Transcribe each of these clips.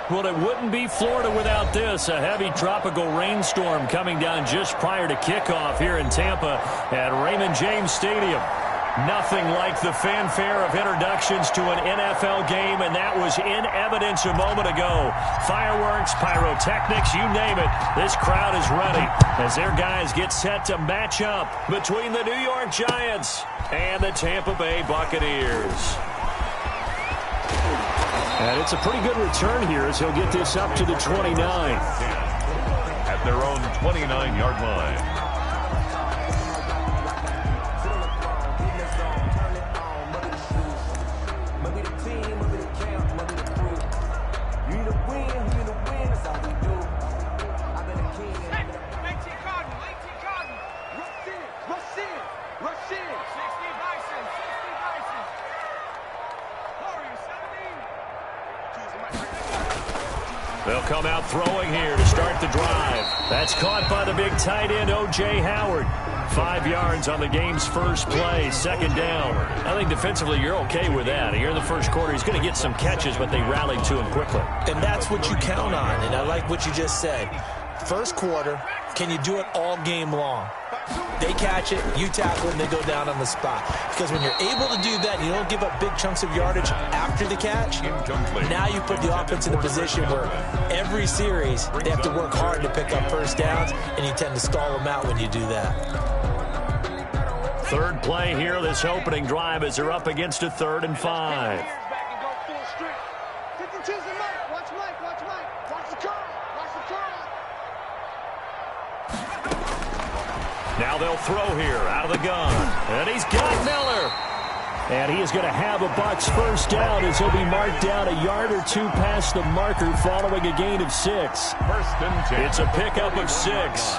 Well, it wouldn't be Florida without this. A heavy tropical rainstorm coming down just prior to kickoff here in Tampa at Raymond James Stadium. Nothing like the fanfare of introductions to an NFL game, and that was in evidence a moment ago. Fireworks, pyrotechnics, you name it. This crowd is ready as their guys get set to match up between the New York Giants and the Tampa Bay Buccaneers. And it's a pretty good return here as he'll get this up to the 29. At their own 29-yard line. They'll come out throwing here to start the drive. That's caught by the big tight end, O.J. Howard. 5 yards on the game's first play, second down. I think defensively you're okay with that. Here in the first quarter, he's going to get some catches, but they rallied to him quickly. And that's what you count on, and I like what you just said. First quarter, can you do it all game long? They catch it, you tackle it, and they go down on the spot. Because when you're able to do that, and you don't give up big chunks of yardage after the catch, now you put the offense in a position where every series they have to work hard to pick up first downs, and you tend to stall them out when you do that. Third play here, this opening drive, as they're up against a 3rd and 5. Now they'll throw here out of the gun. And he's got Miller. And he is going to have a Bucs first down as he'll be marked down a yard or two past the marker following a gain of 6. First and 10. It's a pickup of 6.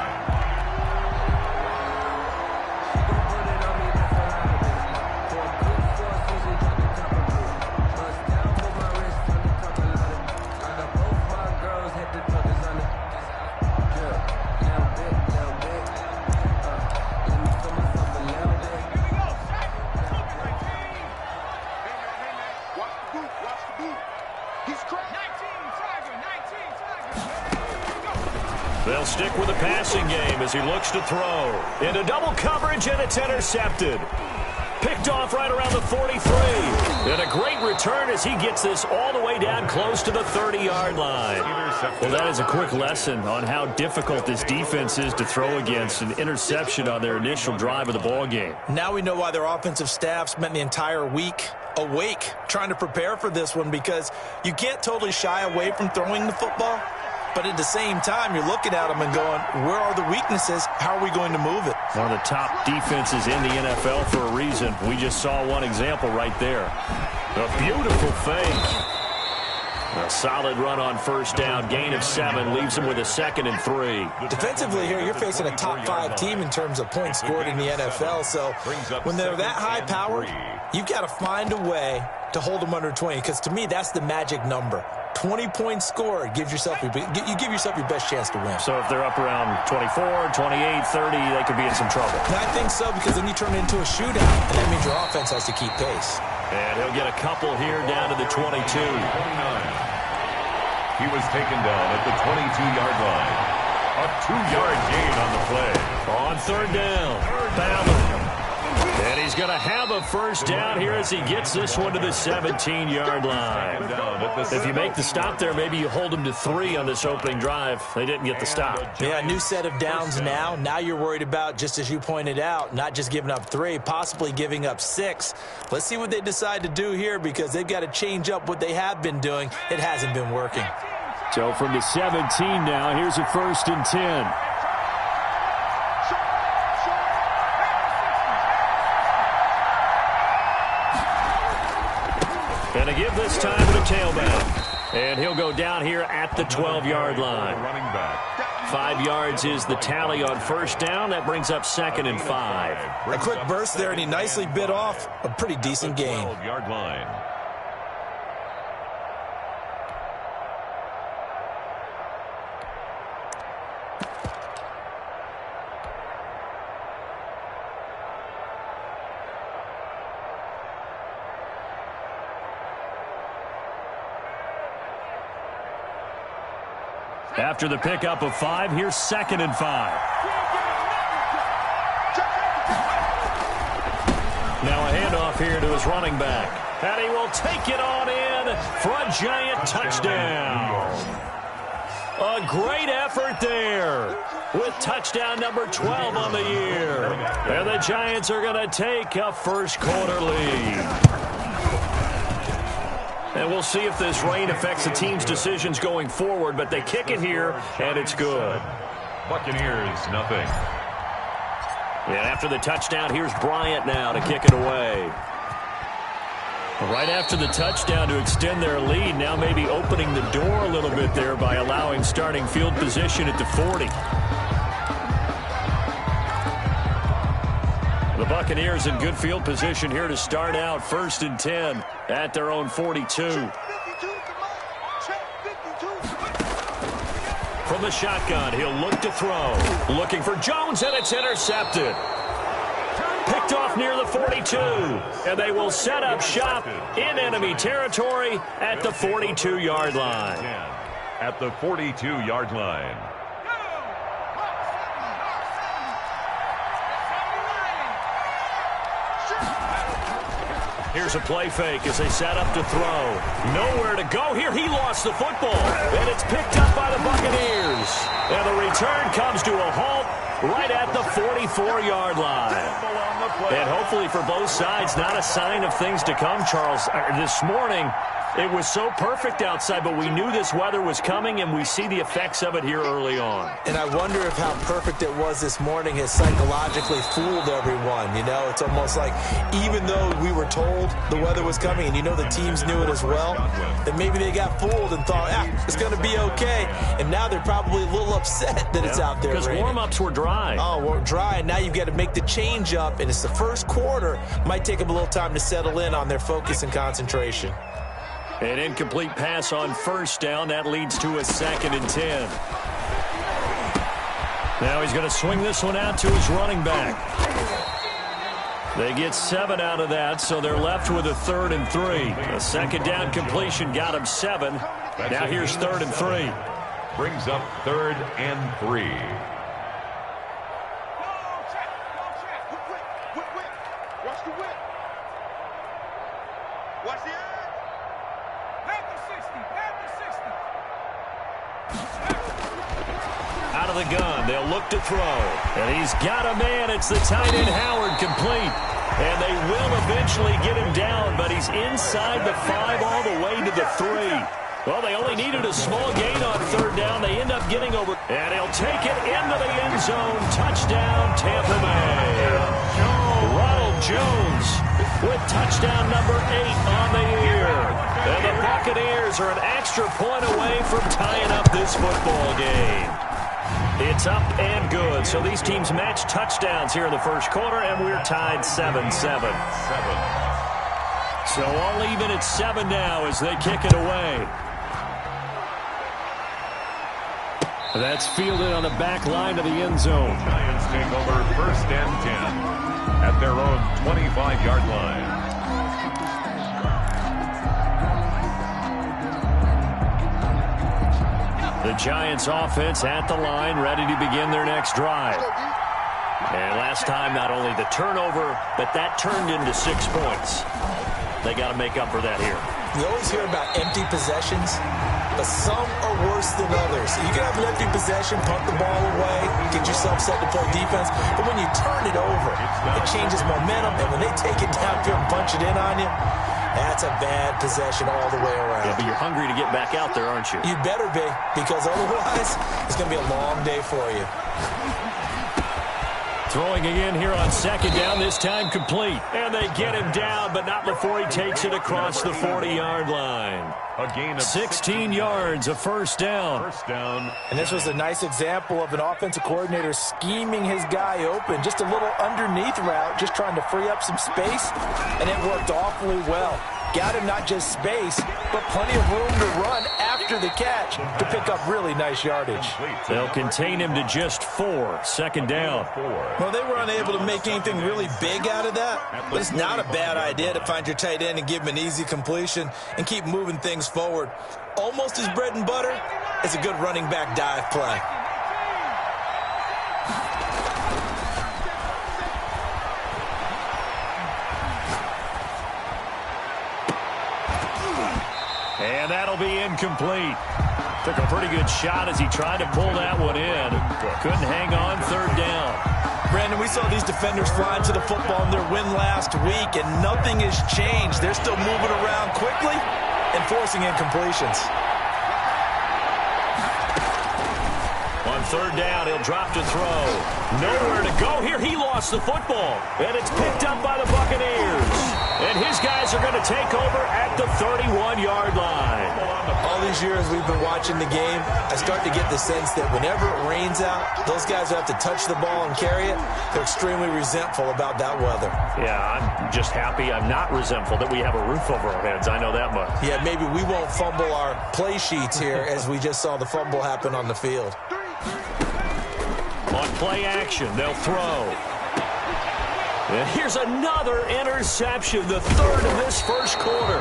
They'll stick with the passing game as he looks to throw. Into double coverage, and it's intercepted. Picked off right around the 43. And a great return as he gets this all the way down close to the 30-yard line. Well, that is a quick lesson on how difficult this defense is to throw against. An interception on their initial drive of the ball game. Now we know why their offensive staff spent the entire week awake trying to prepare for this one, because you can't totally shy away from throwing the football. But at the same time, you're looking at them and going, where are the weaknesses? How are we going to move it? One of the top defenses in the NFL for a reason. We just saw one example right there. A beautiful fake. A solid run on first down. Gain of 7 leaves him with a 2nd and 3. Defensively here, you're facing a top 5 team in terms of points scored in the NFL. So when they're that high-powered, you've got to find a way to hold them under 20, because to me, that's the magic number. 20 points scored, you give yourself your best chance to win. So if they're up around 24, 28, 30, they could be in some trouble. I think so, because then you turn it into a shootout, and that means your offense has to keep pace. And he'll get a couple here down to the 22. He was taken down at the 22-yard line. A 2-yard gain on the play. On 3rd down, Ballard. And he's going to have a first down here as he gets this one to the 17-yard line. If you make the stop there, maybe you hold him to 3 on this opening drive. They didn't get the stop. Yeah, new set of downs now. Now you're worried about, just as you pointed out, not just giving up 3, possibly giving up 6. Let's see what they decide to do here, because they've got to change up what they have been doing. It hasn't been working. So from the 17 now, here's a 1st and 10. And to give this time to the tailback. And he'll go down here at the 12-yard line. Running back. 5 yards is the tally on first down. That brings up 2nd and 5. A quick burst there, and he nicely bit off a pretty decent gain. 12-yard line. After the pickup of 5, here's 2nd and 5. Now a handoff here to his running back. And he will take it on in for a giant touchdown. A great effort there with touchdown number 12 on the year. And the Giants are going to take a first-quarter lead. And we'll see if this rain affects the team's decisions going forward, but they kick it here, and it's good. Buccaneers, nothing. And after the touchdown, here's Bryant now to kick it away. Right after the touchdown to extend their lead, now maybe opening the door a little bit there by allowing starting field position at the 40. The Buccaneers in good field position here to start out 1st and 10 at their own 42. From the shotgun, he'll look to throw. Looking for Jones, and it's intercepted. Picked off near the 42, and they will set up shop in enemy territory at the 42-yard line. At the 42-yard line. Here's a play fake as they set up to throw. Nowhere to go here. He lost the football, and it's picked up by the Buccaneers. And the return comes to a halt right at the 44-yard line. And hopefully for both sides, not a sign of things to come, Charles. This morning, it was so perfect outside, but we knew this weather was coming, and we see the effects of it here early on. And I wonder if how perfect it was this morning has psychologically fooled everyone. You know, it's almost like even though we were told the weather was coming, and you know the teams knew it as well, that maybe they got fooled and thought, it's going to be okay. And now they're probably a little upset that it's out there because raining. Warm-ups were dry. Oh, we're dry, and now you've got to make the change up, and it's the first quarter. Might take them a little time to settle in on their focus and concentration. An incomplete pass on 1st down. That leads to a 2nd and 10. Now he's going to swing this one out to his running back. They get 7 out of that, so they're left with a 3rd and 3. A 2nd down completion got him 7. Now here's 3rd and 3. Brings up 3rd and 3. Watch the whip. Watch the edge. Out of the gun, they'll look to throw. And he's got a man. It's the tight end, Howard, complete. And they will eventually get him down, but he's inside the 5 all the way to the 3. Well, they only needed a small gain on 3rd down. They end up getting over. And he'll take it into the end zone. Touchdown, Tampa Bay. Ronald Jones with touchdown number 8 on the year. And the Buccaneers are an extra point away from tying up this football game. It's up and good. So these teams match touchdowns here in the first quarter, and we're tied 7-7. So all even at 7 now as they kick it away. That's fielded on the back line of the end zone. Giants take over 1st and 10 at their own 25-yard line. The Giants offense at the line, ready to begin their next drive. And last time, not only the turnover, but that turned into 6 points. They got to make up for that here. You always hear about empty possessions, but some are worse than others. You can have an empty possession, punt the ball away, get yourself set to play defense, but when you turn it over, it changes momentum, and when they take it downfield and punch it in on you, that's a bad possession all the way around. Yeah, but you're hungry to get back out there, aren't you? You better be, because otherwise it's going to be a long day for you. Throwing again here on 2nd down, this time complete. And they get him down, but not before he takes it across the 40-yard line. A gain of 16 yards, a 1st down. 1st down. And this was a nice example of an offensive coordinator scheming his guy open. Just a little underneath route, just trying to free up some space, and it worked awfully well. Got him not just space, but plenty of room to run after the catch to pick up really nice yardage. They'll contain him to just 4, 2nd down. Well, they were unable to make anything really big out of that, but it's not a bad idea to find your tight end and give him an easy completion and keep moving things forward. Almost his bread and butter, is a good running back dive play. And that'll be incomplete. Took a pretty good shot as he tried to pull that one in. Couldn't hang on third down. Brandon, we saw these defenders flying to the football in their win last week, and nothing has changed. They're still moving around quickly and forcing incompletions. On third down, he'll drop to throw. Nowhere to go here. He lost the football, and it's picked up by the Buccaneers. And his guys are going to take over at the 31-yard line. All these years we've been watching the game, I start to get the sense that whenever it rains out, those guys who have to touch the ball and carry it, they're extremely resentful about that weather. Yeah, I'm just happy I'm not resentful that we have a roof over our heads. I know that much. Yeah, maybe we won't fumble our play sheets here as we just saw the fumble happen on the field. On play action, they'll throw. And here's another interception, the third of this first quarter.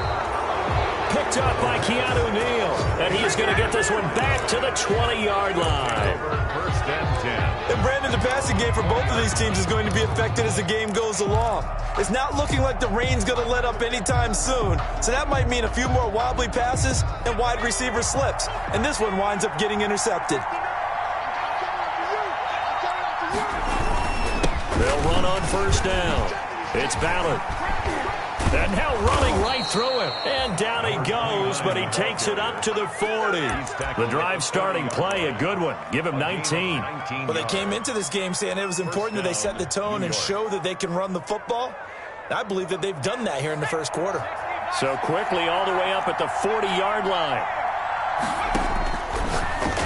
Picked up by Keanu Neal. And he is going to get this one back to the 20-yard line. First and 10. And Brandon, the passing game for both of these teams is going to be affected as the game goes along. It's not looking like the rain's going to let up anytime soon. So that might mean a few more wobbly passes and wide receiver slips. And this one winds up getting intercepted. They'll run on first down. It's Ballard. And now running right through him. And down he goes, but he takes it up to the 40. The drive starting play, a good one. Give him 19. Well, they came into this game saying it was important that they set the tone and show that they can run the football. I believe that they've done that here in the first quarter. So quickly all the way up at the 40-yard line.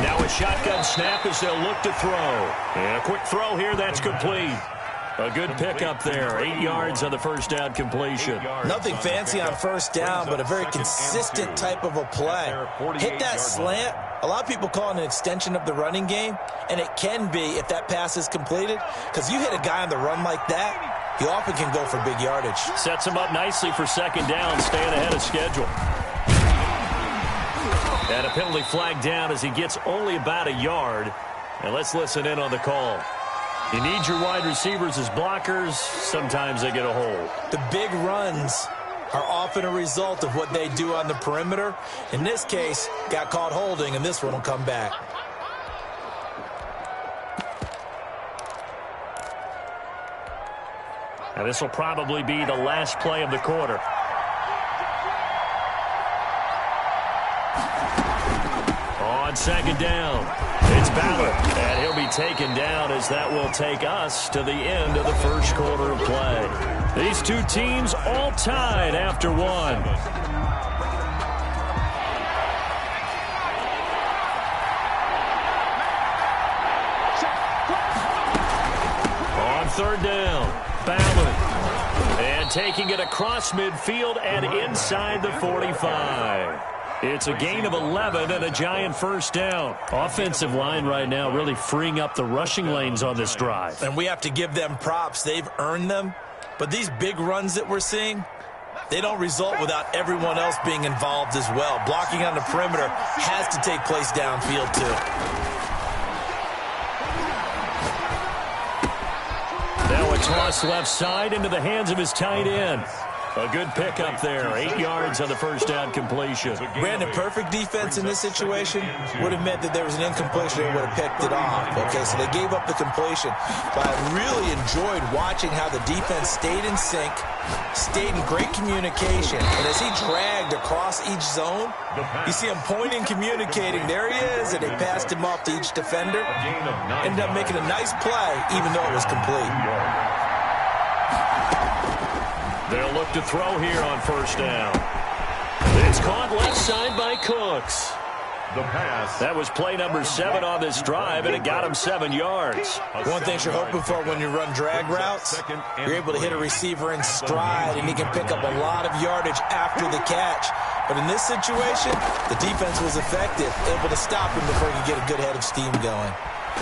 Now a shotgun snap as they'll look to throw. And a quick throw here, that's complete. A good pickup there. 8 yards on the first down completion. Nothing fancy on first down, but a very consistent type of a play. Hit that slant. A lot of people call it an extension of the running game, and it can be if that pass is completed, because you hit a guy on the run like that, he often can go for big yardage. Sets him up nicely for second down, staying ahead of schedule. And a penalty flag down as he gets only about a yard. And let's listen in on the call. You need your wide receivers as blockers. Sometimes they get a hold. The big runs are often a result of what they do on the perimeter. In this case, got caught holding, and this one will come back. And this will probably be the last play of the quarter. On second down, it's Ballard, and he'll be taken down as that will take us to the end of the first quarter of play. These two teams all tied after one. On third down, Ballard, and taking it across midfield and inside the 45. It's a gain of 11 and a giant first down. Offensive line right now really freeing up the rushing lanes on this drive. And we have to give them props. They've earned them. But these big runs that we're seeing, they don't result without everyone else being involved as well. Blocking on the perimeter has to take place downfield too. Now a toss left side into the hands of his tight end. A good pickup there. 8 yards on the first down completion. Brandon, perfect defense in this situation would have meant that there was an incompletion and would have picked it off. Okay, so they gave up the completion. But I really enjoyed watching how the defense stayed in sync, stayed in great communication. And as he dragged across each zone, you see him pointing, communicating. There he is, and they passed him off to each defender. Ended up making a nice play, even though it was complete. They'll look to throw here on first down. It's caught left side by Cooks. The pass. That was play number 7 on this drive, and it got him 7 yards. One thing you're hoping for when you run drag routes, you're able to hit a receiver in stride, and he can pick up a lot of yardage after the catch. But in this situation, the defense was effective, able to stop him before he could get a good head of steam going.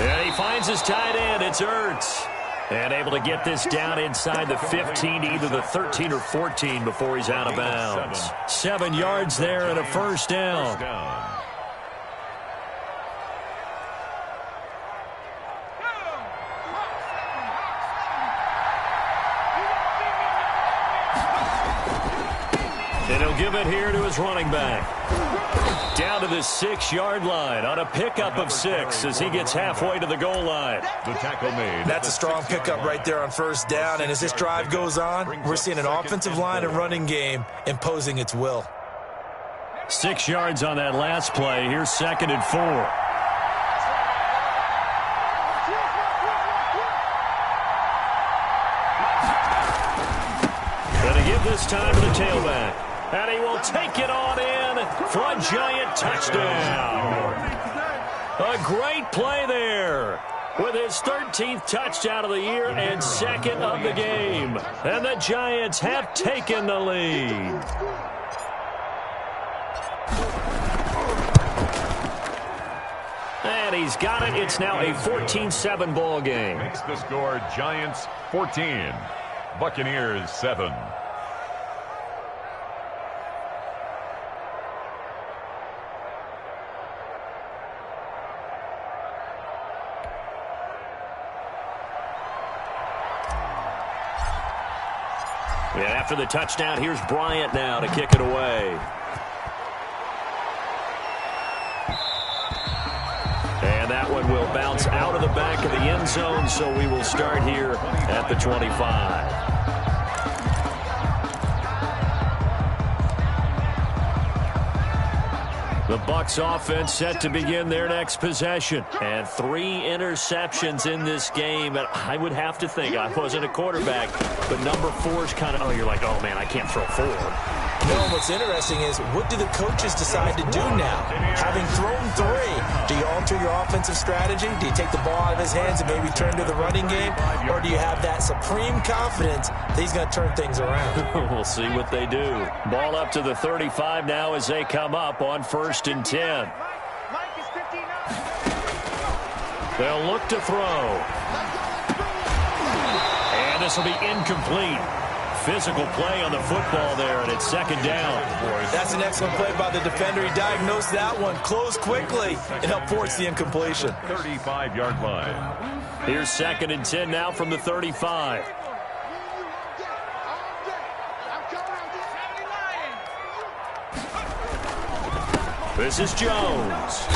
And he finds his tight end. It's Ertz. And able to get this down inside the 15, either the 13 or 14 before he's out of bounds. 7 yards there and a first down. give it here to his running back. Down to the 6-yard line on a pickup of 6 as he gets halfway to the goal line. The tackle made. That's a strong pickup right there on first down. And as this drive goes on, we're seeing an offensive line and running game imposing its will. 6 yards on that last play. Here's 2nd and 4. Gonna give this time to the tailback. And he will take it on in for a giant touchdown. A great play there with his 13th touchdown of the year and 2nd of the game. And the Giants have taken the lead. And he's got it. It's now a 14-7 ball game. Makes the score Giants 14, Buccaneers 7. And after the touchdown, here's Bryant now to kick it away. And that one will bounce out of the back of the end zone, so we will start here at the 25. The Bucs offense set to begin their next possession. And 3 interceptions in this game. And I would have to think, I wasn't a quarterback, but number 4 is kind of, oh, you're like, oh, man, I can't throw 4. No, what's interesting is, what do the coaches decide to do now? Having thrown 3, do you alter your offensive strategy? Do you take the ball out of his hands and maybe turn to the running game? Or do you have that supreme confidence that he's going to turn things around? We'll see what they do. Ball up to the 35 now as they come up on 1st and 10. They'll look to throw. And this will be incomplete. Physical play on the football there, and it's 2nd down. That's an excellent play by the defender. He diagnosed that one, closed quickly, and helped force the incompletion. 35-yard line. Here's 2nd and 10 now from the 35. This is Jones.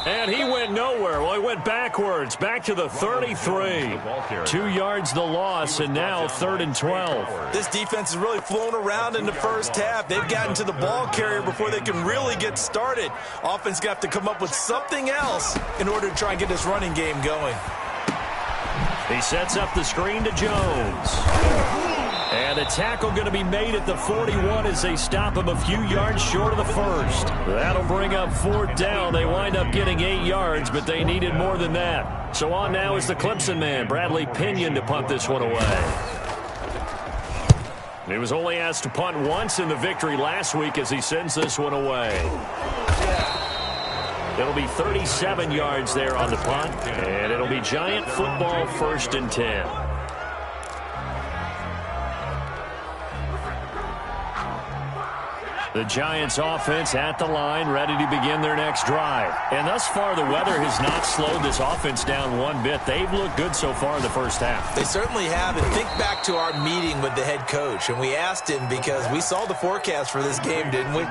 And he went nowhere. Well, he went backwards, back to the 33. 2 yards the loss, and now 3rd and 12. This defense has really flown around in the first half. They've gotten to the ball carrier before they can really get started. Offense got to come up with something else in order to try and get this running game going. He sets up the screen to Jones. And a tackle going to be made at the 41 as they stop him a few yards short of the first. That'll bring up 4th down. They wind up getting 8 yards, but they needed more than that. So on now is the Clemson man, Bradley Pinion, to punt this one away. He was only asked to punt once in the victory last week as he sends this one away. It'll be 37 yards there on the punt, and it'll be Giant football 1st and 10. The Giants offense at the line, ready to begin their next drive. And thus far, the weather has not slowed this offense down one bit. They've looked good so far in the first half. They certainly have. And think back to our meeting with the head coach. And we asked him, because we saw the forecast for this game, didn't we?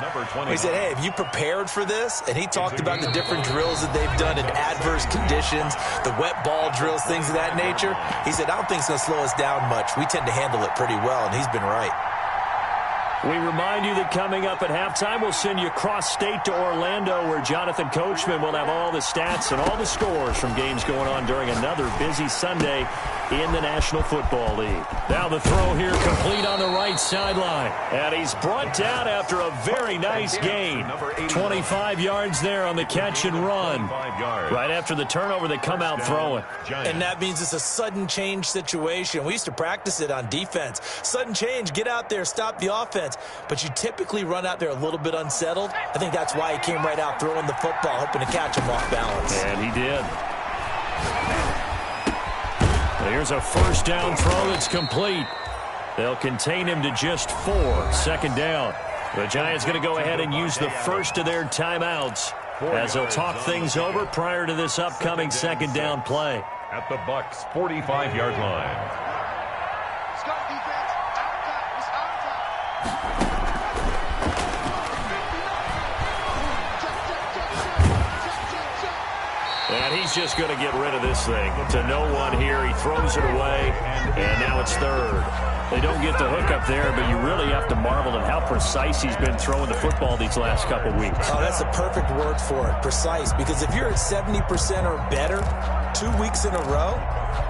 We said, hey, have you prepared for this? And he talked about the different drills that they've done in adverse conditions, the wet ball drills, things of that nature. He said, I don't think it's going to slow us down much. We tend to handle it pretty well, and he's been right. We remind you that coming up at halftime, we'll send you cross-state to Orlando, where Jonathan Coachman will have all the stats and all the scores from games going on during another busy Sunday in the National Football League. Now the throw here complete on the right sideline. And he's brought down after a very nice gain. 25 yards there on the catch and run. Right after the turnover, they come out throwing. And that means it's a sudden change situation. We used to practice it on defense. Sudden change, get out there, stop the offense. But you typically run out there a little bit unsettled. I think that's why he came right out throwing the football, hoping to catch him off balance. And he did. Here's a 1st down throw that's complete. They'll contain him to just 4. 2nd down. The Giants going to go ahead and use the first of their timeouts as they'll talk things over prior to this upcoming 2nd down play. At the Bucs' 45-yard line. And he's just going to get rid of this thing. To no one here. He throws it away, and now it's third. They don't get the hook up there, but you really have to marvel at how precise he's been throwing the football these last couple weeks. Oh, that's a perfect word for it, precise. Because if you're at 70% or better 2 weeks in a row,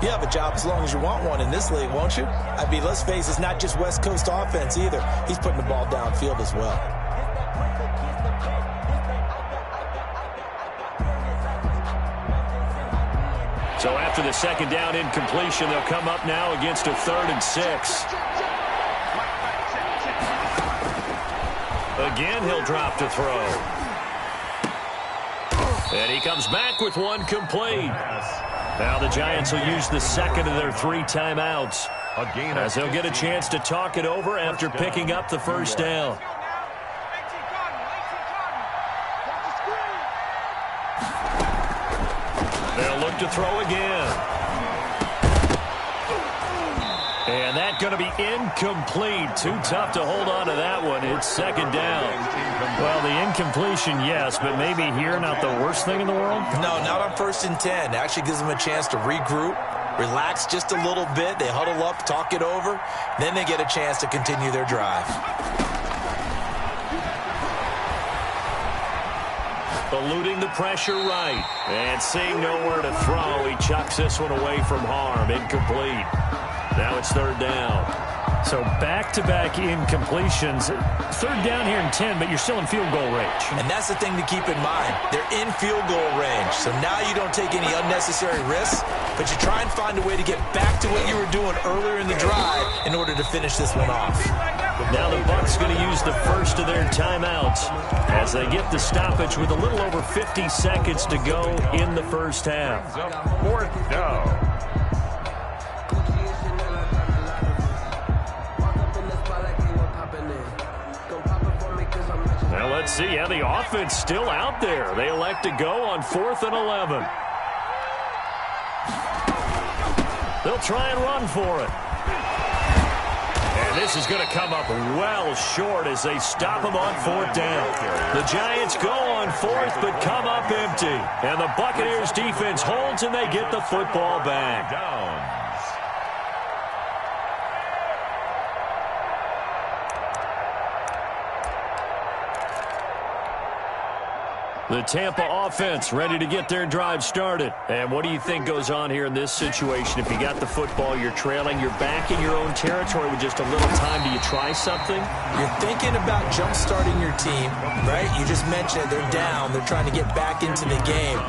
you have a job as long as you want one in this league, won't you? I mean, let's face it, it's not just West Coast offense either. He's putting the ball downfield as well. So after the second down incompletion, they'll come up now against a 3rd and 6. Again, he'll drop to throw. And he comes back with one complete. Now the Giants will use the second of their 3 timeouts, as they'll get a chance to talk it over after picking up the first down. They'll look to throw again. And that's going to be incomplete. Too tough to hold on to that one. It's second down. Well, the incompletion, yes, but maybe here not the worst thing in the world? No, not on 1st and 10. It actually gives them a chance to regroup, relax just a little bit. They huddle up, talk it over. Then they get a chance to continue their drive. Eluding the pressure right. And seeing nowhere to throw, he chucks this one away from harm. Incomplete. Now it's 3rd down. So back-to-back incompletions. 3rd down here in 10, but you're still in field goal range. And that's the thing to keep in mind. They're in field goal range. So now you don't take any unnecessary risks, but you try and find a way to get back to what you were doing earlier in the drive in order to finish this one off. Now the Bucs going to use the first of their timeouts as they get the stoppage with a little over 50 seconds to go in the first half. 4th down. Now let's see how the offense still out there. They elect to go on 4th and 11. They'll try and run for it. And this is going to come up well short as they stop him on 4th down. The Giants go on 4th but come up empty. And the Buccaneers defense holds and they get the football back. The Tampa offense ready to get their drive started. And what do you think goes on here in this situation? If you got the football, you're trailing, you're back in your own territory with just a little time. Do you try something? You're thinking about jump-starting your team, right? You just mentioned it. They're down. They're trying to get back into the game.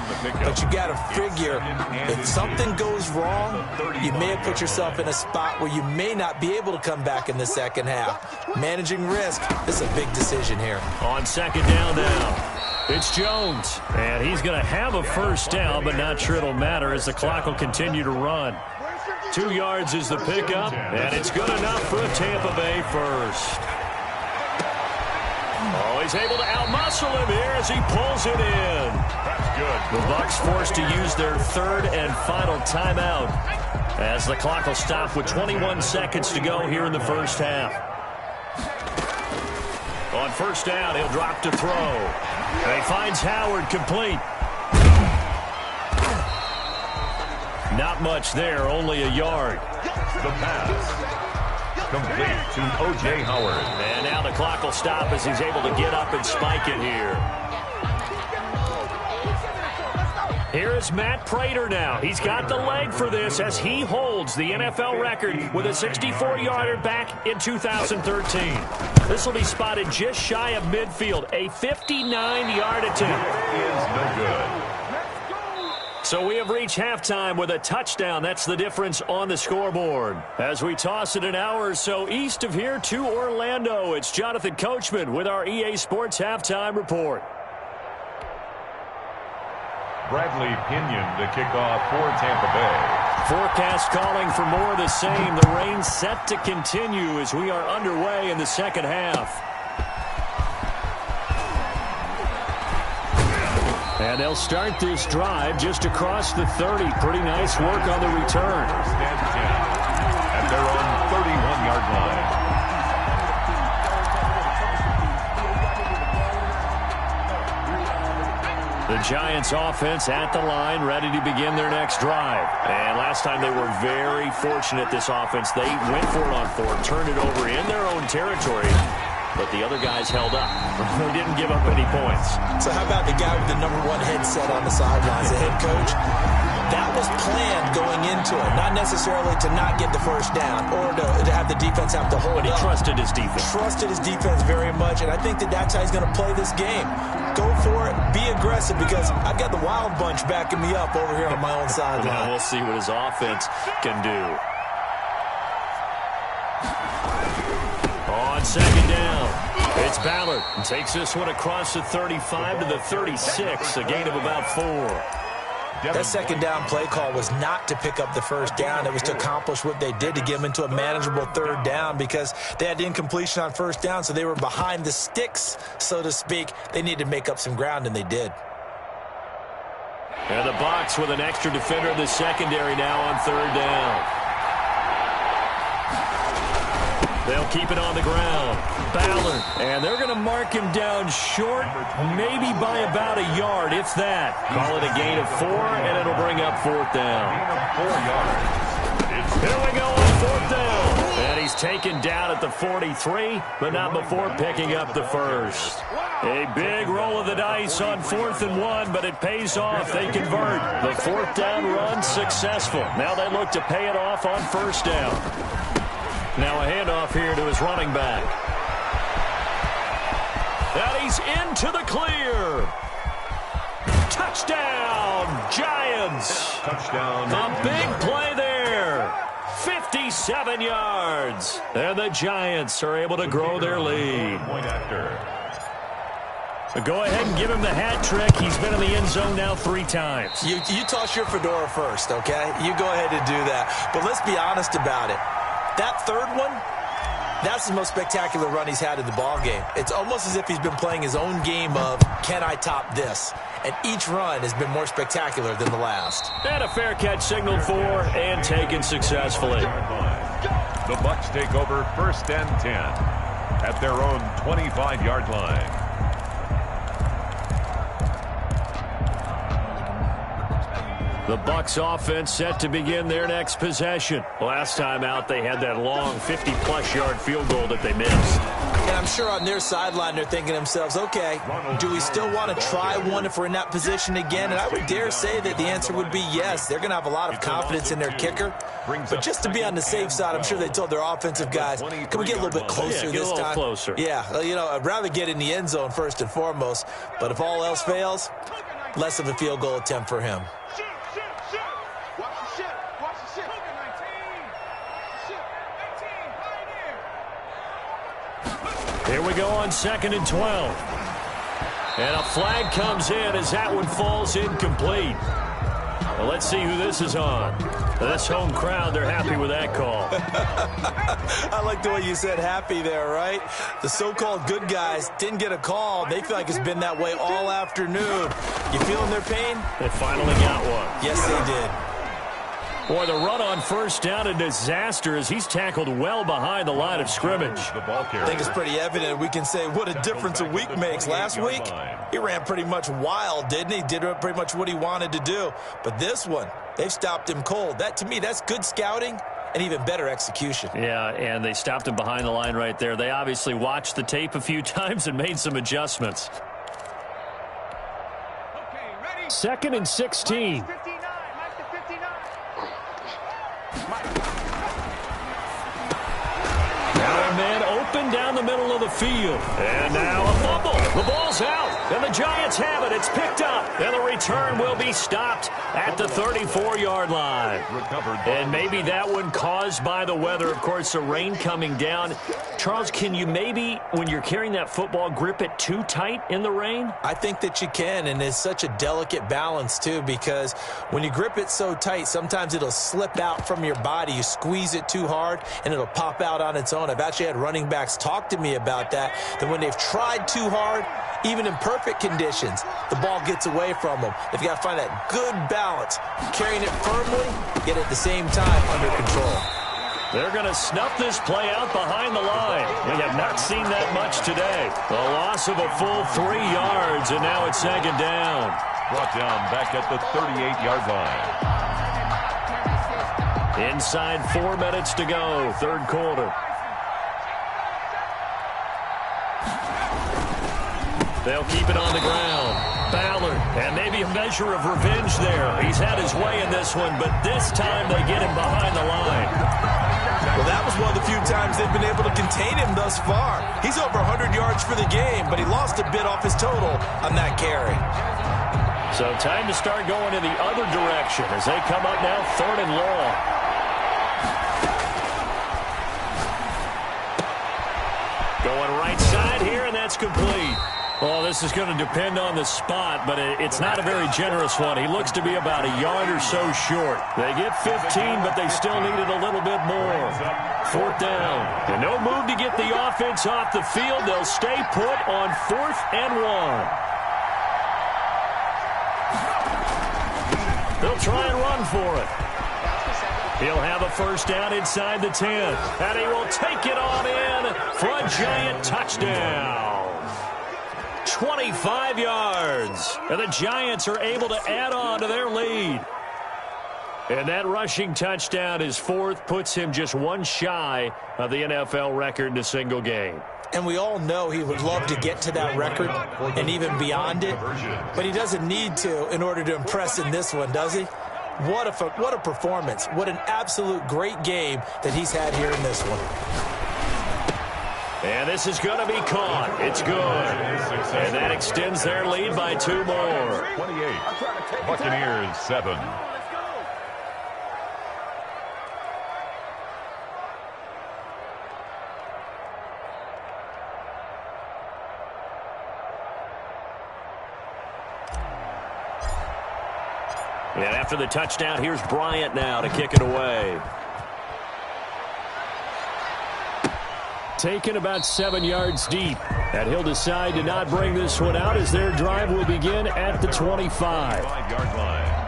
But you got to figure if something goes wrong, you may have put yourself in a spot where you may not be able to come back in the second half. Managing risk, this is a big decision here. On 2nd down now. It's Jones, and he's going to have a first down, but not sure it'll matter as the clock will continue to run. 2 yards is the pickup, and it's good enough for a Tampa Bay first. Oh, he's able to outmuscle him here as he pulls it in. That's good. The Bucs forced to use their 3rd and final timeout as the clock will stop with 21 seconds to go here in the first half. On 1st down, he'll drop to throw. And he finds Howard complete. Not much there, only a yard. The pass. Complete to O.J. Howard. And now the clock will stop as he's able to get up and spike it here. Here is Matt Prater now. He's got the leg for this as he holds the NFL record with a 64-yarder back in 2013. This will be spotted just shy of midfield. A 59-yard attempt. Is no good. So we have reached halftime with a touchdown. That's the difference on the scoreboard. As we toss it an hour or so east of here to Orlando, it's Jonathan Coachman with our EA Sports Halftime Report. Bradley Pinion to kick off for Tampa Bay. Forecast calling for more of the same. The rain set to continue as we are underway in the second half. And they'll start this drive just across the 30. Pretty nice work on the return. And they're on 31-yard line. The Giants offense at the line, ready to begin their next drive. And last time they were very fortunate, this offense. They went for it on fourth, turned it over in their own territory, but the other guys held up. They didn't give up any points. So how about the guy with the #1 headset on the sidelines, the head coach? That was planned going into it, not necessarily to not get the first down or to have the defense have to hold But he up. trusted his defense. Trusted his defense very much, and I think that's how he's going to play this game. Go for it, be aggressive, because I've got the wild bunch backing me up over here on my own sideline. Now we'll see what his offense can do. On second down, it's Ballard. And takes this one across the 35 to the 36, a gain of about 4. That second down play call was not to pick up the first down. It was to accomplish what they did, to get them into a manageable third down, because they had incompletion on first down, so they were behind the sticks, so to speak. They needed to make up some ground, and they did. And the Bucs with an extra defender in the secondary now on third down. They'll keep it on the ground. Ballard. And they're going to mark him down short, maybe by about a yard, if that. Call it a gain of 4, and it'll bring up fourth down. Gain of 4 yards. Here we go on fourth down. And he's taken down at the 43, but not before picking up the first. A big roll of the dice on 4th and 1, but it pays off. They convert. The fourth down run successful. Now they look to pay it off on first down. Now a handoff here to his running back. And he's into the clear. Touchdown, Giants. Touchdown. A big play there. 57 yards. And the Giants are able to grow their lead. Point after. Go ahead and give him the hat trick. He's been in the end zone now 3 times. You toss your fedora first, okay? You go ahead and do that. But let's be honest about it. That third one, that's the most spectacular run he's had in the ballgame. It's almost as if he's been playing his own game of, can I top this? And each run has been more spectacular than the last. And a fair catch signaled for and taken successfully. The Bucs take over 1st and 10 at their own 25-yard line. The Bucs offense set to begin their next possession. Last time out, they had that long 50-plus yard field goal that they missed. And I'm sure on their sideline they're thinking to themselves, okay, do we still want to try one if we're in that position again? And I would dare say that the answer would be yes. They're going to have a lot of confidence in their kicker. But just to be on the safe side, I'm sure they told their offensive guys, can we get a little bit closer this time? Closer. Yeah, you know, I'd rather get in the end zone first and foremost. But if all else fails, less of a field goal attempt for him. Here we go on 2nd and 12. And a flag comes in as that one falls incomplete. Well, let's see who this is on. This home crowd, they're happy with that call. I like the way you said happy there, right? The so-called good guys didn't get a call. They feel like it's been that way all afternoon. You feeling their pain? They finally got one. Yes, they did. Boy, the run on first down, a disaster as he's tackled well behind the line of scrimmage. I think it's pretty evident. We can say what a difference a week makes. Last week, he ran pretty much wild, didn't he? Did pretty much what he wanted to do. But this one, they've stopped him cold. That, to me, that's good scouting and even better execution. Yeah, and they stopped him behind the line right there. They obviously watched the tape a few times and made some adjustments. 2nd and 16. Now a man open down the middle of the field. And now a fumble. The ball's out. And the Giants have it. It's picked up. And the return will be stopped at the 34-yard line. And maybe that one caused by the weather. Of course, the rain coming down. Charles, can you maybe, when you're carrying that football, grip it too tight in the rain? I think that you can, and it's such a delicate balance, too, because when you grip it so tight, sometimes it'll slip out from your body. You squeeze it too hard, and it'll pop out on its own. I've actually had running backs talk to me about that when they've tried too hard, even in perfect conditions, the ball gets away from them. They've got to find that good balance, carrying it firmly, yet at the same time under control. They're going to snuff this play out behind the line. We have not seen that much today. A loss of a full 3 yards, and now it's 2nd down. brought down back at the 38-yard line. Inside 4 minutes to go, third quarter. They'll keep it on the ground. Ballard, and maybe a measure of revenge there. He's had his way in this one, but this time they get him behind the line. Well, that was one of the few times they've been able to contain him thus far. He's over 100 yards for the game, but he lost a bit off his total on that carry. So time to start going in the other direction as they come up now, 3rd and long. Going right side here, and that's complete. Well, this is going to depend on the spot, but it's not a very generous one. He looks to be about a yard or so short. They get 15, but they still need it a little bit more. 4th down. And no move to get the offense off the field. They'll stay put on 4th and 1. They'll try and run for it. He'll have a first down inside the 10. And he will take it on in for a giant touchdown. 25 yards. And the Giants are able to add on to their lead. And that rushing touchdown is 4th, puts him just one shy of the NFL record in a single game. And we all know he would love to get to that record and even beyond it, but he doesn't need to in order to impress in this one, does he? What a performance. What an absolute great game that he's had here in this one. And this is going to be caught. It's good. And that extends their lead by 2 more. 28. Buccaneers 7. And after the touchdown, here's Bryant now to kick it away. Taken about 7 yards deep. And he'll decide to not bring this one out as their drive will begin at the 25. 5-yard line.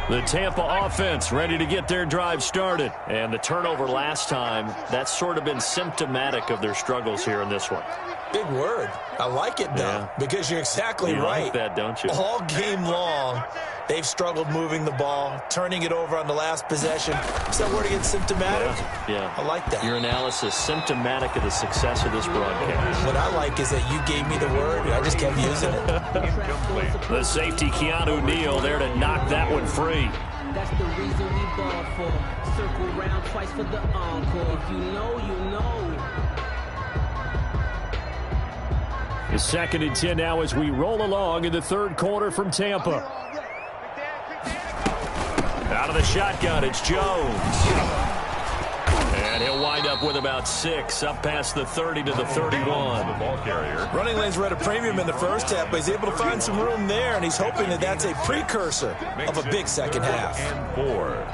The Tampa offense ready to get their drive started. And the turnover last time, that's sort of been symptomatic of their struggles here in this one. Big word. I like it, though, because you're exactly right. You like that, don't you? All game long, they've struggled moving the ball, turning it over on the last possession. Is that word again, symptomatic? Yeah. I like that. Your analysis, symptomatic of the success of this broadcast. What I like is that you gave me the word, and I just kept using it. The safety, Keanu Neal, there to knock that one free. That's the reason we ball for. Circle round twice for the encore. If you know, you know. The 2nd and 10 now as we roll along in the third quarter from Tampa. Out of the shotgun, it's Jones. And he'll wind up with about 6, up past the 30 to the 31. The ball carrier. Running lanes were at a premium in the first half, but he's able to find some room there, and he's hoping that that's a precursor of a big second half. And 4.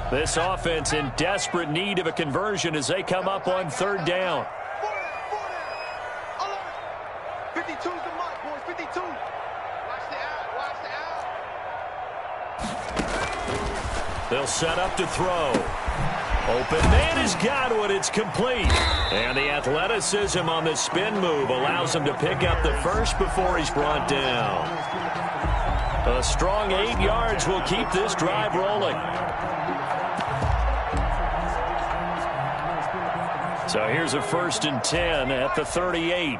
This offense in desperate need of a conversion as they come up on 3rd down. 52's the mark, boys. 52. Watch the out. Watch the out. They'll set up to throw. Open man has got it. It's complete. And the athleticism on the spin move allows him to pick up the first before he's brought down. A strong 8 yards will keep this drive rolling. So here's a 1st and 10 at the 38.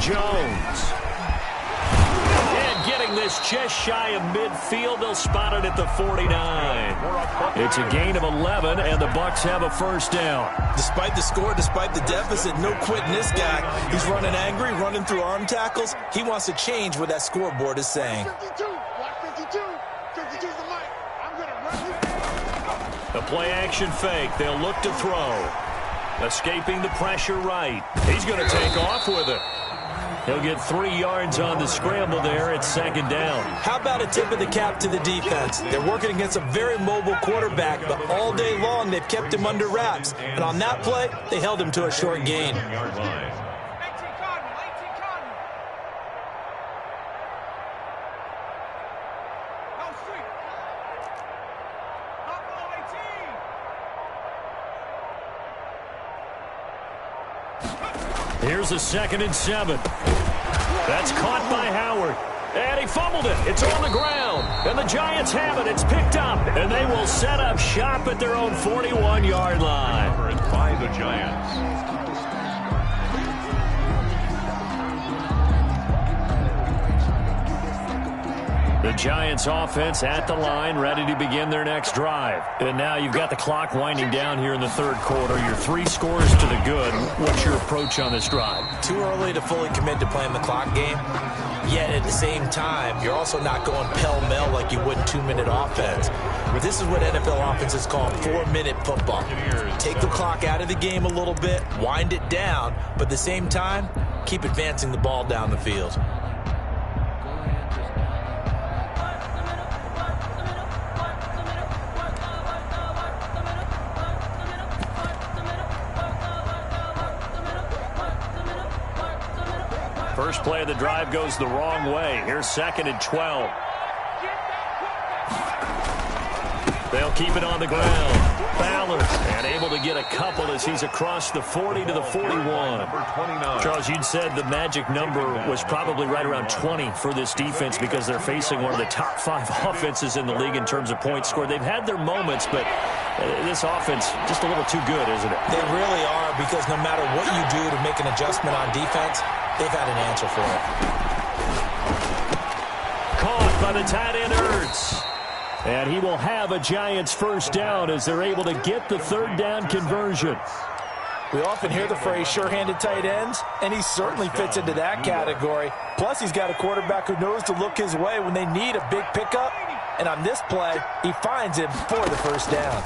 Jones. And getting this just shy of midfield. They'll spot it at the 49. It's a gain of 11, and the Bucs have a first down. Despite the score, despite the deficit, no quitting this guy. He's running angry, running through arm tackles. He wants to change what that scoreboard is saying. 52. Watch 52. 52's the mark. I'm going to run you. A play-action fake. They'll look to throw. Escaping the pressure right. He's going to take off with it. He'll get 3 yards on the scramble there. It's 2nd down. How about a tip of the cap to the defense? They're working against a very mobile quarterback, but all day long they've kept him under wraps. And on that play, they held him to a short gain. Here's a 2nd and 7. That's caught by Howard. And he fumbled it. It's on the ground. And the Giants have it. It's picked up. And they will set up shop at their own 41-yard line. By the Giants. The Giants offense at the line, ready to begin their next drive. And now you've got the clock winding down here in the 3rd quarter. Your 3 scores to the good. What's your approach on this drive? Too early to fully commit to playing the clock game. Yet at the same time, you're also not going pell-mell like you would in 2-minute offense. This is what NFL offenses call 4-minute football. Take the clock out of the game a little bit, wind it down, but at the same time, keep advancing the ball down the field. First play of the drive goes the wrong way. Here's 2nd and 12. They'll keep it on the ground. Ballard, and able to get a couple as he's across the 40 to the 41. Charles, you'd said the magic number was probably right around 20 for this defense because they're facing one of the top 5 offenses in the league in terms of points scored. They've had their moments, but this offense just a little too good, isn't it? They really are, because no matter what you do to make an adjustment on defense, they've had an answer for it. Caught by the tight end, Ertz. And he will have a Giants first down as they're able to get the 3rd down conversion. We often hear the phrase sure-handed tight ends, and he certainly fits into that category. Plus, he's got a quarterback who knows to look his way when they need a big pickup. And on this play, he finds him for the first down.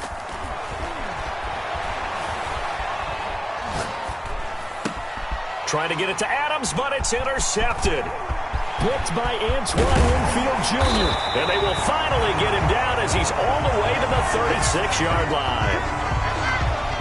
Trying to get it to Adams, but it's intercepted. Picked by Antoine Winfield Jr. And they will finally get him down as he's all the way to the 36-yard line.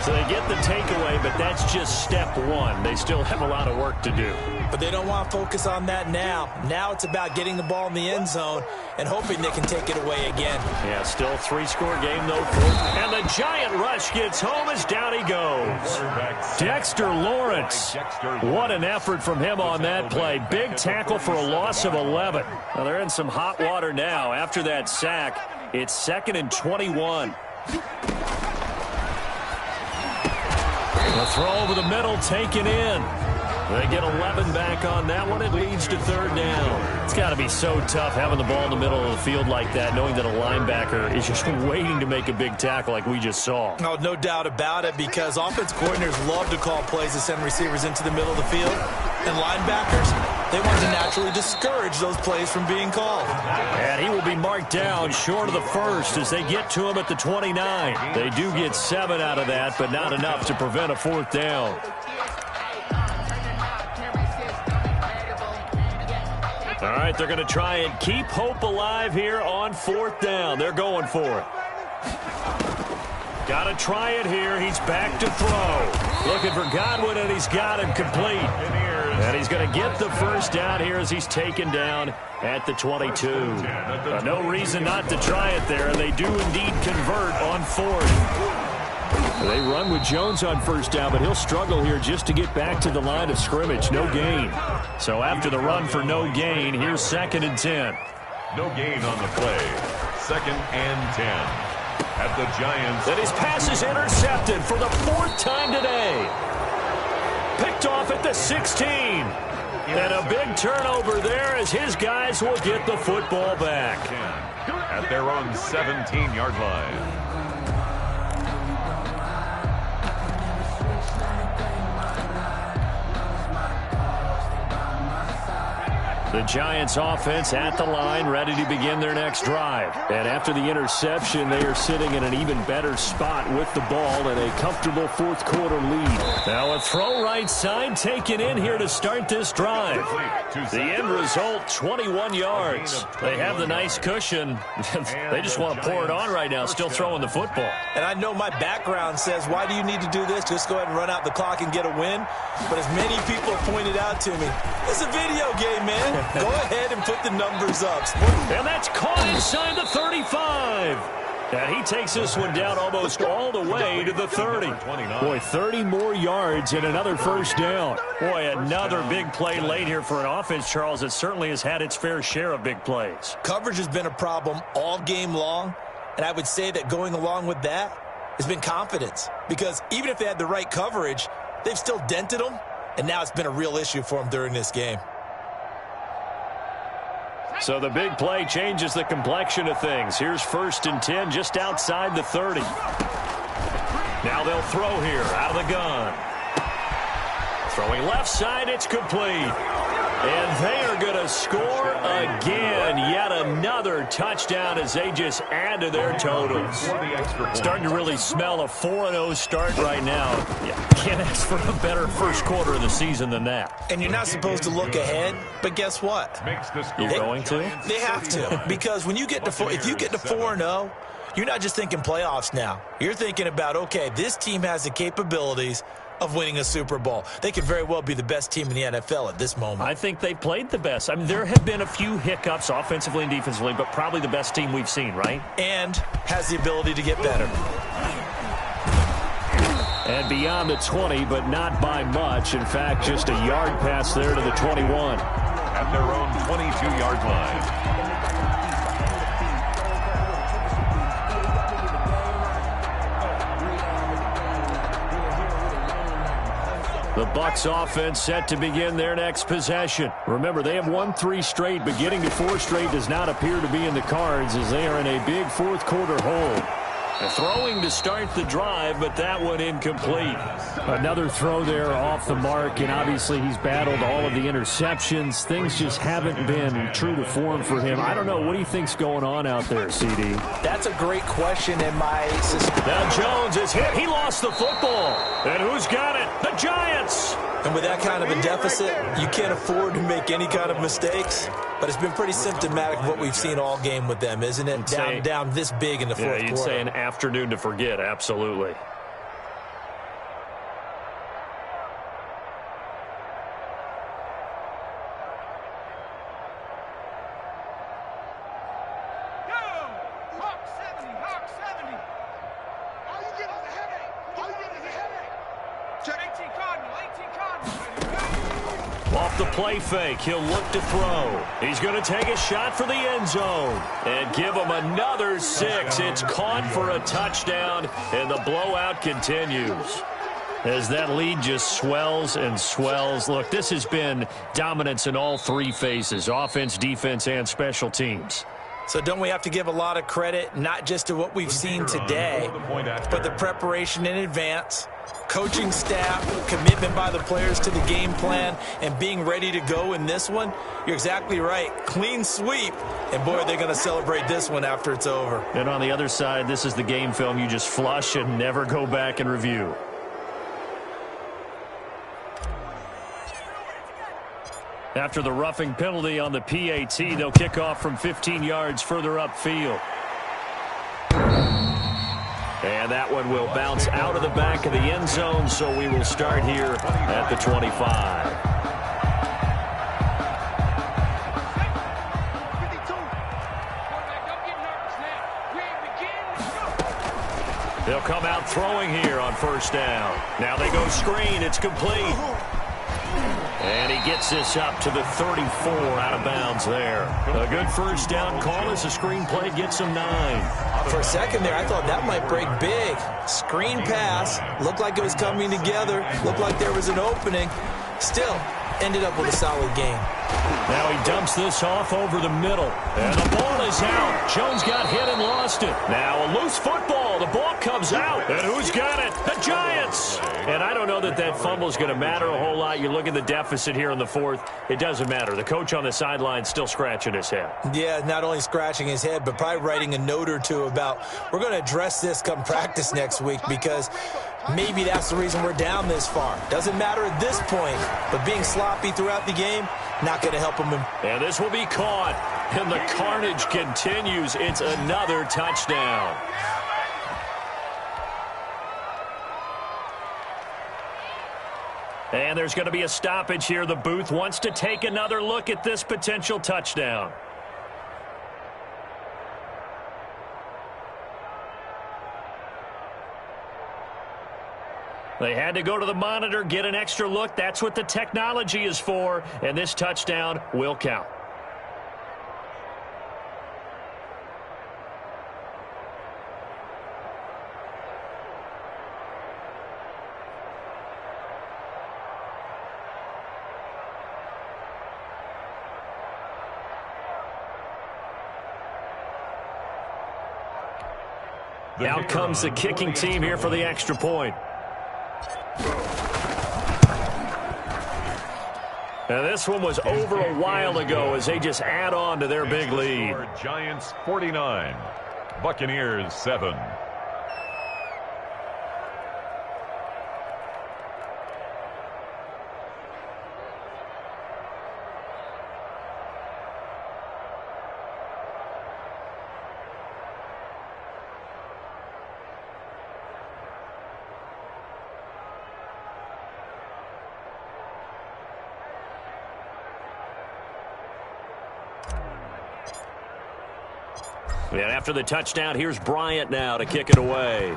So they get the takeaway, but that's just step 1. They still have a lot of work to do. But they don't want to focus on that now. Now it's about getting the ball in the end zone and hoping they can take it away again. Yeah, still 3-score game, though. And the giant rush gets home as down he goes. Dexter Lawrence. What an effort from him on that play. Big tackle for a loss of 11. Well, they're in some hot water now. After that sack, it's 2nd and 21. The throw over the middle, taken in. They get 11 back on that one. It leads to 3rd down. It's got to be so tough having the ball in the middle of the field like that, knowing that a linebacker is just waiting to make a big tackle like we just saw. Oh, no doubt about it, because offense coordinators love to call plays to send receivers into the middle of the field. And linebackers, they want to naturally discourage those plays from being called. And he will be marked down short of the first as they get to him at the 29. They do get 7 out of that, but not enough to prevent a 4th down. All right, they're going to try and keep hope alive here on 4th down. They're going for it. Got to try it here. He's back to throw. Looking for Godwin, and he's got him complete. And he's going to get the first down here as he's taken down at the 22. No reason not to try it there, and they do indeed convert on 4th. They run with Jones on 1st down, but he'll struggle here just to get back to the line of scrimmage. No gain. So after the run for no gain, here's 2nd and 10. No gain on the play. 2nd and 10. At the Giants. And his pass is intercepted for the 4th time today. Picked off at the 16. And a big turnover there as his guys will get the football back. At their own 17-yard line. The Giants offense at the line, ready to begin their next drive. And after the interception, they are sitting in an even better spot with the ball and a comfortable fourth quarter lead. Now a throw right side taken in here to start this drive. The end result, 21 yards. They have the nice cushion. They just want to pour it on right now, still throwing the football. And I know my background says, why do you need to do this? Just go ahead and run out the clock and get a win. But as many people have pointed out to me, it's a video game, man. Go ahead and put the numbers up. And that's caught inside the 35. And he takes this one down almost all the way to the 30. Boy, 30 more yards and another first down. Boy, another big play late here for an offense, Charles, that certainly has had its fair share of big plays. Coverage has been a problem all game long. And I would say that going along with that has been confidence. Because even if they had the right coverage, they've still dented them. And now it's been a real issue for them during this game. So the big play changes the complexion of things. Here's 1st and 10 just outside the 30. Now they'll throw here out of the gun. Throwing left side, it's complete. And they are going to score again. Yet another touchdown as they just add to their totals. Starting to really smell a 4-0 start right now. Yeah, can't ask for a better first quarter of the season than that. And you're not supposed to look ahead, but guess what? You're going to? They have to. Because when you get to if you get to 4-0, you're not just thinking playoffs now. You're thinking about, okay, this team has the capabilities of winning a Super Bowl. They could very well be the best team in the NFL at this moment. I think they played the best. I mean, there have been a few hiccups offensively and defensively, but probably the best team we've seen, right? And has the ability to get better. And beyond the 20, but not by much. In fact, just a yard pass there to the 21. At their own 22-yard line. The Bucs offense set to begin their next possession. Remember, they have won 3 straight, but getting to 4 straight does not appear to be in the cards as they are in a big fourth quarter hole. Throwing to start the drive, but that one incomplete. Another throw there off the mark, and obviously he's battled all of the interceptions. Things just haven't been true to form for him. I don't know. What do you think's going on out there, CD? That's a great question, and now Jones is hit. He lost the football. And who's got it? The Giants. And with that kind of a deficit, you can't afford to make any kind of mistakes. But it's been pretty symptomatic of what we've seen all game with them, isn't it? Down this big in the fourth quarter. You'd say an afternoon to forget, absolutely. Off the play fake, he'll look to throw. He's going to take a shot for the end zone and give him another 6. It's caught for a touchdown, and the blowout continues as that lead just swells and swells. Look, this has been dominance in all 3 phases, offense, defense, and special teams. So don't we have to give a lot of credit, not just to what we've seen today, but the preparation in advance, coaching staff, commitment by the players to the game plan, and being ready to go in this one? You're exactly right. Clean sweep. And, boy, they're going to celebrate this one after it's over. And on the other side, this is the game film you just flush and never go back and review. After the roughing penalty on the PAT, they'll kick off from 15 yards further upfield. And that one will bounce out of the back of the end zone, so we will start here at the 25. They'll come out throwing here on first down. Now they go screen. It's complete. And he gets this up to the 34 out of bounds there. A good first down call as the screenplay gets him 9. For a second there, I thought that might break big. Screen pass. Looked like it was coming together. Looked like there was an opening. Still, ended up with a solid game. Now he dumps this off over the middle. And the ball is out. Jones got hit and lost it. Now a loose football. The ball comes out. And who's got it? The Giants. And I don't know that that that fumble is going to matter a whole lot. You look at the deficit here in the fourth. It doesn't matter. The coach on the sideline still scratching his head. Yeah, not only scratching his head, but probably writing a note or two about we're going to address this come practice next week because maybe that's the reason we're down this far. Doesn't matter at this point, but being sloppy throughout the game, not going to help him. And this will be caught, and the carnage continues. It's another touchdown. And there's going to be a stoppage here. The booth wants to take another look at this potential touchdown. They had to go to the monitor, get an extra look. That's what the technology is for, and this touchdown will count. Out comes the kicking team here for the extra point. Now this one was over a while ago as they just add on to their big lead. Giants 49, Buccaneers 7. And after the touchdown, here's Bryant now to kick it away.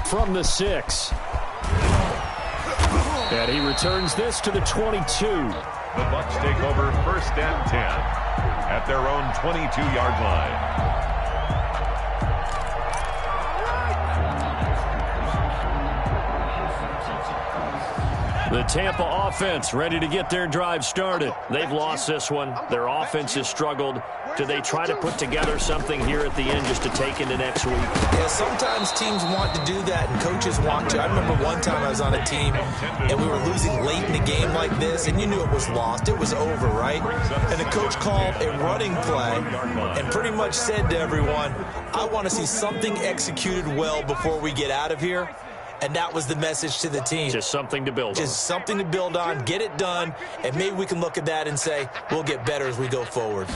From the 6. And he returns this to the 22. The Bucs take over 1st and 10 at their own 22-yard line. The Tampa offense ready to get their drive started. They've lost this one. Their offense has struggled. Do they try to put together something here at the end just to take into next week? Yeah, sometimes teams want to do that and coaches want to. I remember one time I was on a team and we were losing late in the game like this and you knew it was lost. It was over, right? And the coach called a running play and pretty much said to everyone, I want to see something executed well before we get out of here. And that was the message to the team. Just something to build on. Just something to build on, get it done, and maybe we can look at that and say, we'll get better as we go forward.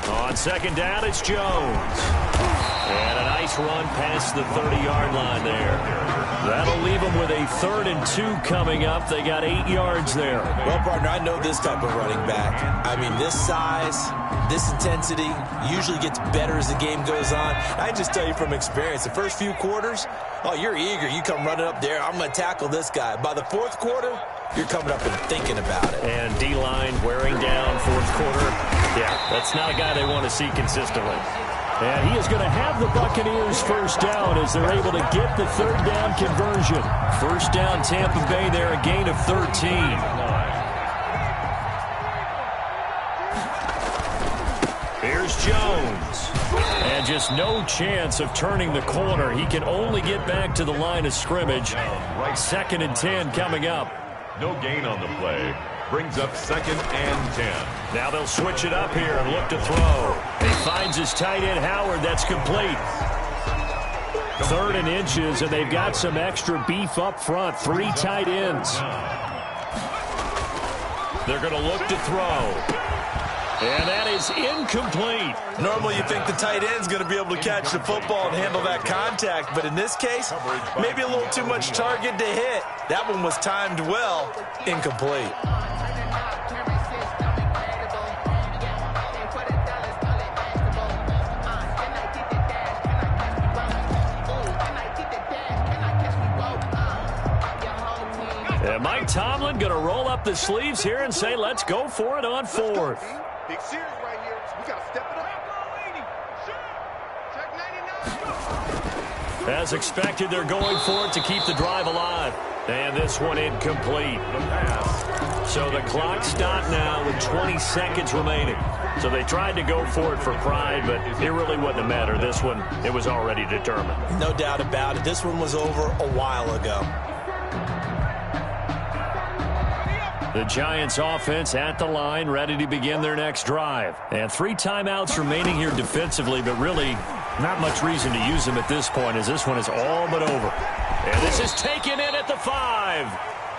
On second down, it's Jones. And a nice run past the 30-yard line there. That'll leave them with a 3rd and 2 coming up. They got 8 yards there. Well, partner, I know this type of running back. I mean, this size, this intensity usually gets better as the game goes on. I just tell you from experience, the first few quarters, oh, you're eager. You come running up there. I'm going to tackle this guy. By the 4th quarter, you're coming up and thinking about it. And D-line wearing down 4th quarter. Yeah, that's not a guy they want to see consistently. And he is going to have the Buccaneers 1st down as they're able to get the 3rd down conversion. 1st down Tampa Bay there, a gain of 13. Here's Jones. And just no chance of turning the corner. He can only get back to the line of scrimmage. 2nd and 10 coming up. No gain on the play. Brings up 2nd and 10. Now they'll switch it up here and look to throw. He finds his tight end, Howard. That's complete. 3rd and inches, and they've got some extra beef up front. 3 tight ends. They're going to look to throw. And that is incomplete. Normally you think the tight end's going to be able to catch the football and handle that contact, but in this case, maybe a little too much target to hit. That one was timed well. Incomplete. And Mike Tomlin going to roll up the sleeves here and say, let's go for it on 4th. Big series right here. We got to step it up. Check 99. As expected, they're going for it to keep the drive alive. And this one incomplete. So the clock stopped now with 20 seconds remaining. So they tried to go for it for pride, but it really wouldn't have mattered. This one, it was already determined. No doubt about it. This one was over a while ago. The Giants offense at the line, ready to begin their next drive. And 3 timeouts remaining here defensively, but really not much reason to use them at this point, as this one is all but over. And this is taken in at the 5.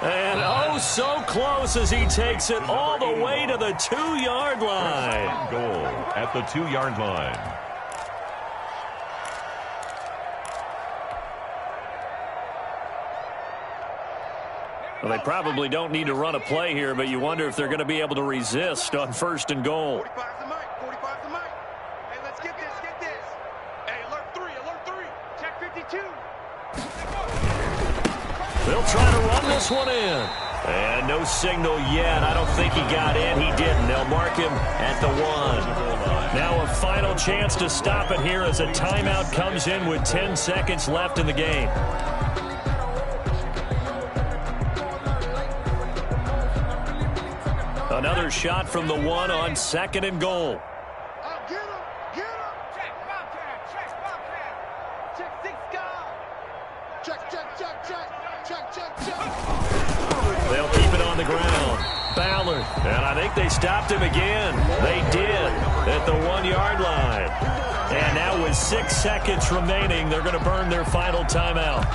And oh, so close as he takes it all the way to the 2-yard line. Goal at the 2-yard line. Well, they probably don't need to run a play here, but you wonder if they're going to be able to resist on 1st and goal. 45's the mic. 45's the mic. Hey, let's get this. Get this. Hey, alert 3. Alert 3. Check 52. They'll try to run this one in. And no signal yet. I don't think he got in. He didn't. They'll mark him at the 1. Now a final chance to stop it here as a timeout comes in with 10 seconds left in the game. Another shot from the 1 on 2nd and goal. Get him. Get him. Check Bobcat. Check Bobcat. Check 6 guard. Check. They'll keep it on the ground. Ballard. And I think they stopped him again. They did at the 1-yard line. And now with 6 seconds remaining, they're going to burn their final timeout.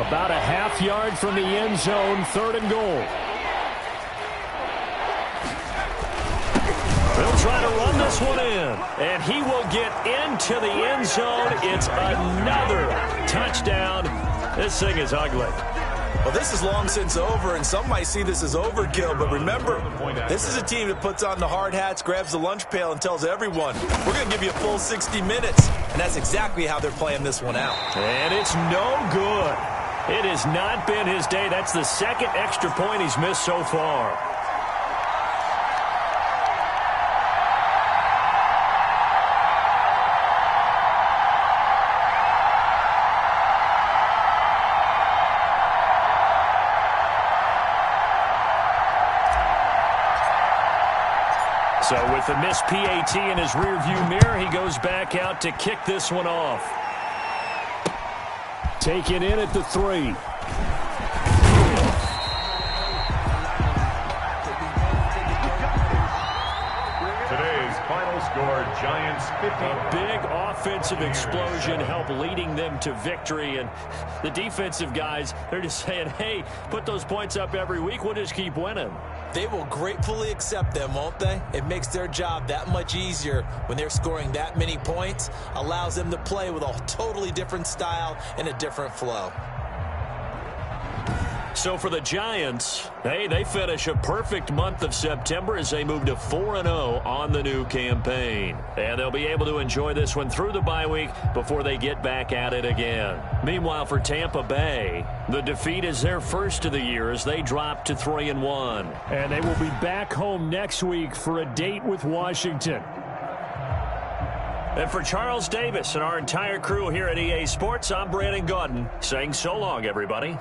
About a half-yard from the end zone, 3rd and goal. They'll try to run this one in, and he will get into the end zone. It's another touchdown. This thing is ugly. Well, this is long since over, and some might see this as overkill, but remember, this is a team that puts on the hard hats, grabs the lunch pail, and tells everyone, we're going to give you a full 60 minutes, and that's exactly how they're playing this one out. And it's no good. It has not been his day. That's the 2nd extra point he's missed so far. So with the missed PAT in his rearview mirror, he goes back out to kick this one off. Taken in at the 3. Today's final score, Giants 50. A big offensive explosion helped leading them to victory. And the defensive guys, they're just saying, hey, put those points up every week. We'll just keep winning. They will gratefully accept them, won't they? It makes their job that much easier when they're scoring that many points. Allows them to play with a totally different style and a different flow. So for the Giants, hey, they finish a perfect month of September as they move to 4-0 on the new campaign. And they'll be able to enjoy this one through the bye week before they get back at it again. Meanwhile, for Tampa Bay, the defeat is their first of the year as they drop to 3-1. And they will be back home next week for a date with Washington. And for Charles Davis and our entire crew here at EA Sports, I'm Brandon Gaudin saying so long, everybody.